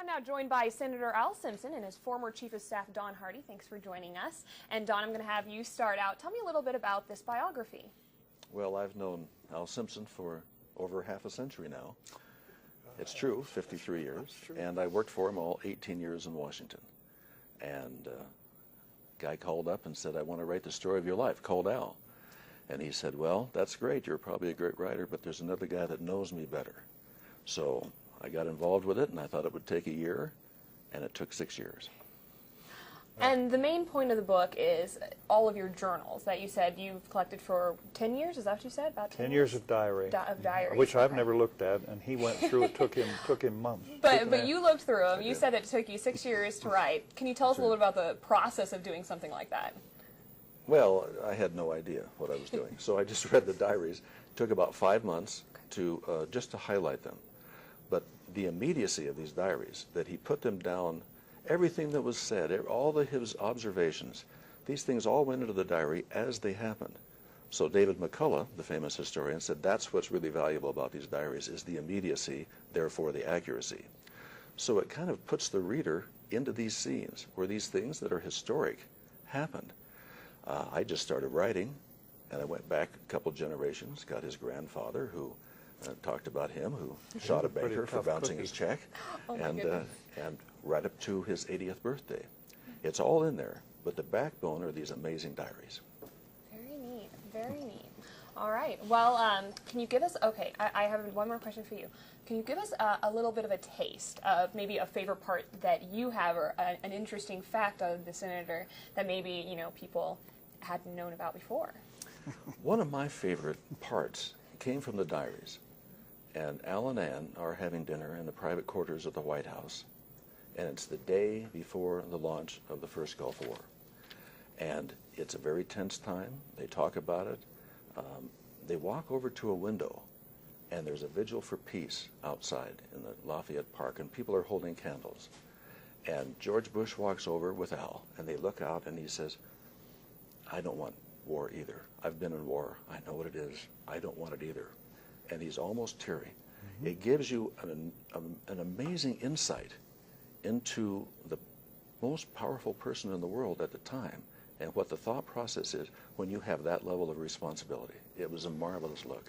I'm now joined by Senator Al Simpson and his former Chief of Staff, Don Hardy. Thanks for joining us. And Don, I'm going to have you start out. Tell me a little bit about this biography. Well, I've known Al Simpson for over half a century now. It's true, 53 years. And I worked for him all 18 years in Washington. And a guy called up and said, I want to write the story of your life, called Al. And he said, well, that's great. You're probably a great writer, but there's another guy that knows me better. So I got involved with it, and I thought it would take a year, and it took 6 years. And the main point of the book is all of your journals that you said you've collected for 10 years. Is that what you said? About 10 years of diary. Of diaries. Which I've never looked at, and he went through it. Took him months. But you looked through them. You said it took you 6 years to write. Can you tell us a little bit about the process of doing something like that? Well, I had no idea what I was doing, so I just read the diaries. It took about 5 months to just to highlight them. But the immediacy of these diaries, that he put them down, everything that was said, all his observations, these things all went into the diary as they happened. So David McCullough, the famous historian, said that's what's really valuable about these diaries, is the immediacy, therefore the accuracy. So it kind of puts the reader into these scenes where these things that are historic happened. I just started writing, and I went back a couple generations, got his grandfather, who talked about him, who shot a banker for bouncing his check, and right up to his 80th birthday. It's all in there, but the backbone are these amazing diaries. Very neat, very neat. All right, well, can you give us, okay, I have one more question for you. Can you give us a little bit of a taste of maybe a favorite part that you have, or an interesting fact of the senator that maybe, you know, people hadn't known about before? One of my favorite parts came from the diaries. And Al and Ann are having dinner in the private quarters of the White House, and it's the day before the launch of the first Gulf War. And it's a very tense time. They talk about it. They walk over to a window, and there's a vigil for peace outside in the Lafayette Park, and people are holding candles. And George Bush walks over with Al, and they look out, and he says, I don't want war either. I've been in war. I know what it is. I don't want it either. And he's almost teary. Mm-hmm. It gives you an amazing insight into the most powerful person in the world at the time, and what the thought process is when you have that level of responsibility. It was a marvelous look.